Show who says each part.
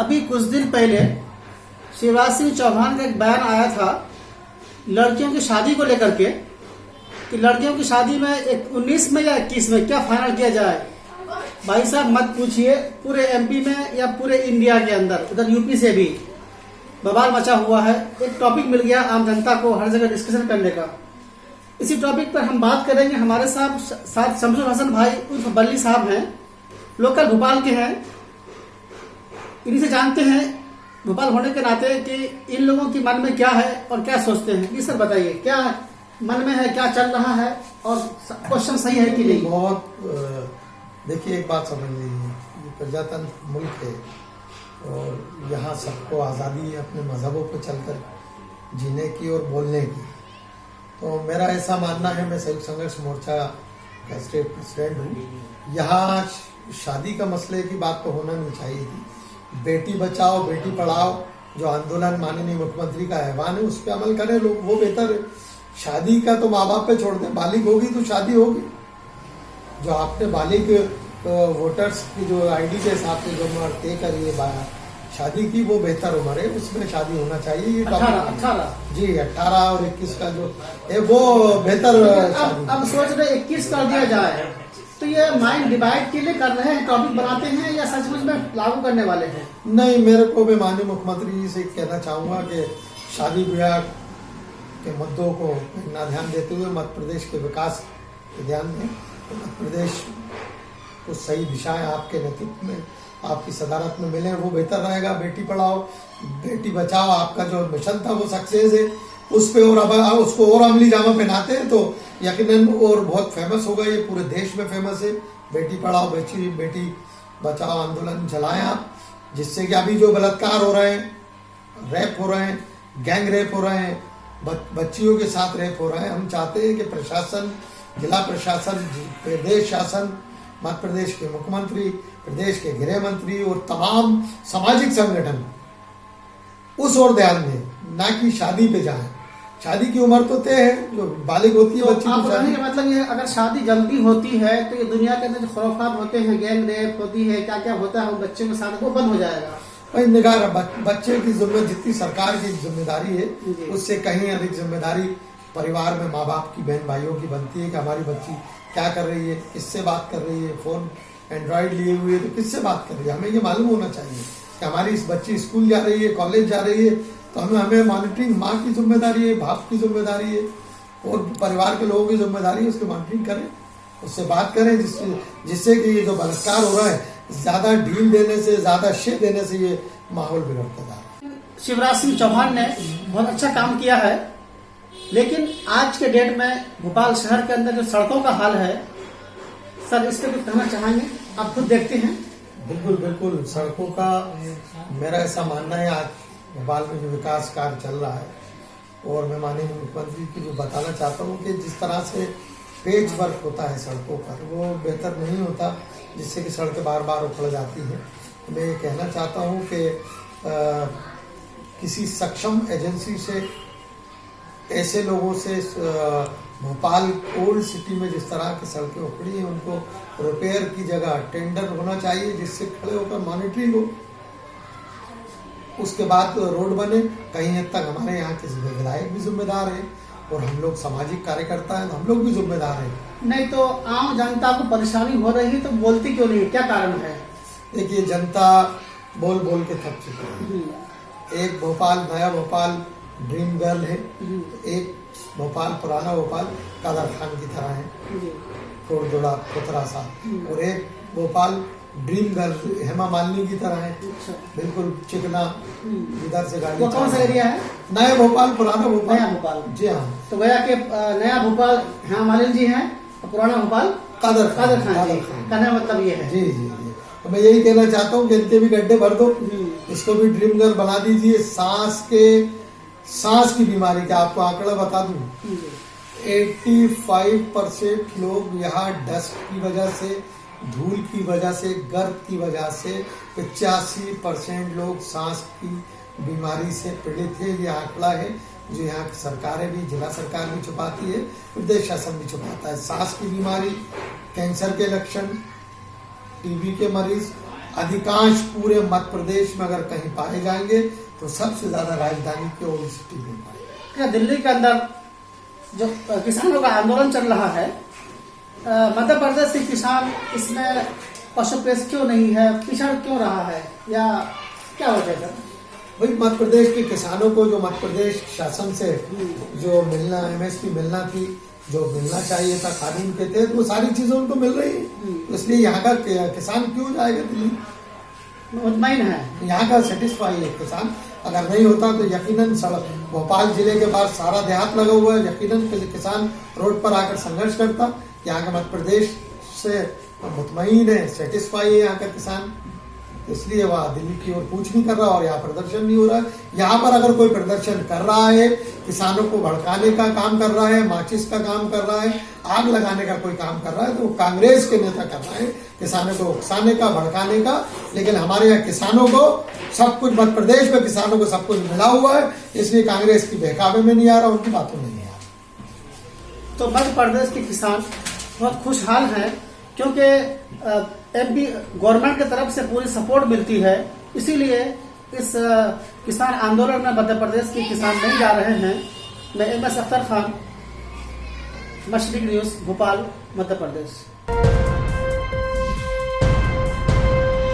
Speaker 1: अभी कुछ दिन पहले शिवराज सिंह चौहान का एक बयान आया था लड़कियों की शादी को लेकर के कि लड़कियों की शादी में 19 में या 21 में क्या फाइनल किया जाए। भाई साहब मत पूछिए, पूरे एमपी में या पूरे इंडिया के अंदर, उधर यूपी से भी बवाल मचा हुआ है। एक टॉपिक मिल गया आम जनता को हर जगह डिस्कशन करने का। इसी टॉपिक पर हम बात करेंगे। हमारे साथ शमसुल हसन भाई उर्फ बल्ली साहब हैं, लोकल भोपाल के हैं। इन्हीं से जानते हैं भोपाल होने के नाते कि इन लोगों की मन में क्या है और क्या सोचते हैं। जी सर बताइए, क्या मन में है, क्या चल रहा है और क्वेश्चन सही है कि नहीं?
Speaker 2: बहुत देखिए, एक बात समझ लीजिए, ये प्रजातंत्र मुल्क है और यहाँ सबको आज़ादी है अपने मजहबों पर चलकर जीने की और बोलने की। तो मेरा ऐसा मानना है, मैं संयुक्त संघर्ष मोर्चा का स्टेट प्रेसिडेंट हूँ। यहाँ शादी का मसले की बात तो होना नहीं चाहिए थी। बेटी बचाओ बेटी पढ़ाओ जो आंदोलन माननीय मुख्यमंत्री का ऐवान है, उस पर अमल करें लोग, वो बेहतर है। शादी का तो माँ बाप पे छोड़ दें, बालिग होगी तो शादी होगी। जो आपने बालिग वोटर्स की जो आईडी के हिसाब से जो उम्र तय करी है शादी की, वो बेहतर उम्र है, उसमें शादी होना चाहिए। ये
Speaker 1: 18
Speaker 2: जी 18 और 21 का जो है वो बेहतर।
Speaker 1: अब सोच रहे 21 कर दिया जाए, तो ये माइंड डिवाइड के लिए कर रहे हैं, टॉपिक बनाते हैं या सचमुच में लागू करने वाले हैं?
Speaker 2: नहीं, मेरे को मैं माननीय मुख्यमंत्री जी से कहना चाहूंगा कि शादी ब्याह के मुद्दों को ना ध्यान देते हुए मध्य प्रदेश के विकास पे ध्यान दें। तो मध्य प्रदेश को सही दिशाएं आपके नेतृत्व में, आपकी सदारत में मिले, वो बेहतर रहेगा। बेटी पढ़ाओ बेटी बचाओ आपका जो मिशन था वो सक्सेस है, उस पे और अब उसको और अमली जामा पहनाते हैं तो यकीनन और बहुत फेमस होगा। ये पूरे देश में फेमस है। बेटी पढ़ाओ बेटी बचाओ आंदोलन चलाएं आप, जिससे कि अभी जो बलात्कार हो रहे हैं, रेप हो रहे हैं, गैंग रेप हो रहे हैं, बच्चियों के साथ रेप हो रहे हैं, हम चाहते हैं कि प्रशासन, जिला प्रशासन, प्रदेश शासन, मध्य प्रदेश के मुख्यमंत्री, प्रदेश के गृह मंत्री और तमाम सामाजिक संगठन उस ओर ध्यान दें, ना कि शादी पे जाएं। शादी की उम्र तो तय है, जो बालिग होती है बच्ची
Speaker 1: आप बताने का मतलब ये, अगर शादी जल्दी होती है तो ये दुनिया के अंदर जो खुराफात होते हैं, गैंग रेप होती है, क्या क्या होता है, वो बच्चों के साथ वो बंद हो जाएगा।
Speaker 2: भाई निगाह बच्चे की जिम्मेदारी जितनी सरकार की जिम्मेदारी है, उससे कहीं अधिक जिम्मेदारी परिवार में माँ बाप की, बहन भाइयों की बनती है कि हमारी बच्ची क्या कर रही है, किससे बात कर रही है, फोन एंड्रॉइड लिए हुए तो किससे बात कर रही है, हमें ये मालूम होना चाहिए कि हमारी इस बच्ची स्कूल जा रही है, कॉलेज जा रही है, तो हमें मॉनिटरिंग, माँ की जिम्मेदारी है, बाप की जिम्मेदारी है और परिवार के लोगों की जिम्मेदारी है, उसकी मॉनिटरिंग करें, उससे बात करें, जिससे कि ये जो बलात्कार हो रहा है, ज्यादा ढील देने से, ज्यादा शे देने से ये माहौल बिगड़ता जा रहा है।
Speaker 1: शिवराज सिंह चौहान ने बहुत अच्छा काम किया है, लेकिन आज के डेट में भोपाल शहर के अंदर जो सड़कों का हाल है, सर इस पर कुछ कहना चाहेंगे? आप खुद देखते हैं।
Speaker 2: बिल्कुल बिल्कुल, सड़कों का मेरा ऐसा मानना है, आज भोपाल में जो विकास कार्य चल रहा है और मैं माननीय मुख्यमंत्री की जो बताना चाहता हूँ कि जिस तरह से पेच वर्क होता है सड़कों पर, वो बेहतर नहीं होता, जिससे कि सड़कें बार बार उखड़ जाती हैं। मैं ये कहना चाहता हूँ कि किसी सक्षम एजेंसी से, ऐसे लोगों से, भोपाल ओल्ड सिटी में जिस तरह की सड़कें उखड़ी हैं उनको रिपेयर की जगह टेंडर होना चाहिए, जिससे खड़े होकर मॉनिटरिंग हो, उसके बाद रोड बने। कहीं हद तक हमारे यहाँ के विधायक भी जिम्मेदार हैं और हम लोग सामाजिक कार्यकर्ता हैं, हम लोग भी जिम्मेदार हैं।
Speaker 1: नहीं तो आम जनता को परेशानी हो रही है तो बोलती क्यों नहीं, क्या कारण है?
Speaker 2: देखिए, जनता बोल बोल के थक चुकी है। एक भोपाल, नया भोपाल ड्रीम गर्ल है, एक भोपाल पुराना भोपाल कादर खान की तरह है, खोड़दोड़ा खोतरा सा, और एक भोपाल ड्रीम गर्ल हेमा मालिनी की तरह है, बिल्कुल चिकना, इधर से गाड़ी।
Speaker 1: वो कौन सा एरिया है?
Speaker 2: नया भोपाल, पुराना भोपाल।
Speaker 1: नया भोपाल,
Speaker 2: जी हाँ। तो
Speaker 1: गया के नया भोपाल हेमा मालिनी जी हैं और पुराना भोपाल कादर खान जी। कहने मतलब ये है।
Speaker 2: जी जी जी, तो मैं यही कहना चाहता हूँ कि इनके भी गड्ढे भर दो, इसको भी ड्रीम गर्ल बना दीजिए। सांस की बीमारी का आपको आंकड़ा बता दूं, 85% लोग यहाँ डस्ट की वजह से, धूल की वजह से, गर्द की वजह से 85% लोग सांस की बीमारी से पीड़ित है। ये आंकड़ा है जो यहाँ की सरकारें भी, जिला सरकार भी छुपाती है, प्रदेश शासन भी छुपाता है। सांस की बीमारी, कैंसर के लक्षण, टीबी के मरीज, अधिकांश पूरे मध्य प्रदेश में अगर कहीं पाए जाएंगे तो सबसे ज्यादा राजधानी के ओल्ड सिटी में पाए।
Speaker 1: क्या दिल्ली के अंदर जो किसानों का आंदोलन चल रहा है, मध्य प्रदेश के किसान इसमें पशुपेश क्यों नहीं है, पिछड़ क्यों रहा है, या क्या वजह है?
Speaker 2: भाई मध्य प्रदेश के किसानों को जो मध्य प्रदेश शासन से जो मिलना एमएसपी मिलना थी, जो मिलना चाहिए था कानून के तहत, वो सारी चीजें उनको मिल रही है। तो इसलिए यहाँ का किसान क्यों जाएगा दिल्ली?
Speaker 1: मुतमईन है,
Speaker 2: यहाँ का सेटिस्फाई है किसान। अगर नहीं होता तो यकीनन सड़क, भोपाल जिले के पास सारा देहात लगा हुआ है, यकीनन किसान रोड पर आकर संघर्ष करता। यहाँ का मध्य प्रदेश से मुतमईन है, सेटिस्फाई है यहाँ का किसान, इसलिए वह दिल्ली की ओर कूच नहीं कर रहा और यहाँ प्रदर्शन नहीं हो रहा है। यहाँ पर अगर कोई प्रदर्शन कर रहा है, किसानों को भड़काने का काम कर रहा है, माचिस का काम कर रहा है, आग लगाने का कोई काम कर रहा है, तो वो कांग्रेस के नेता कर रहा है, किसानों को उकसाने का, भड़काने का। लेकिन हमारे यहाँ किसानों को सब कुछ, मध्य प्रदेश में किसानों को सब कुछ मिला हुआ है, इसलिए कांग्रेस की बहकावे में नहीं आ रहा, उनकी बातों में नहीं आ रहा।
Speaker 1: तो मध्य प्रदेश के किसान बहुत खुशहाल हैं, क्योंकि एमपी गवर्नमेंट की तरफ से पूरी सपोर्ट मिलती है। इसीलिए इस किसान आंदोलन में मध्य प्रदेश के किसान नहीं जा रहे हैं। मैं MS अख्तर खान, मशरिक न्यूज, भोपाल, मध्य प्रदेश।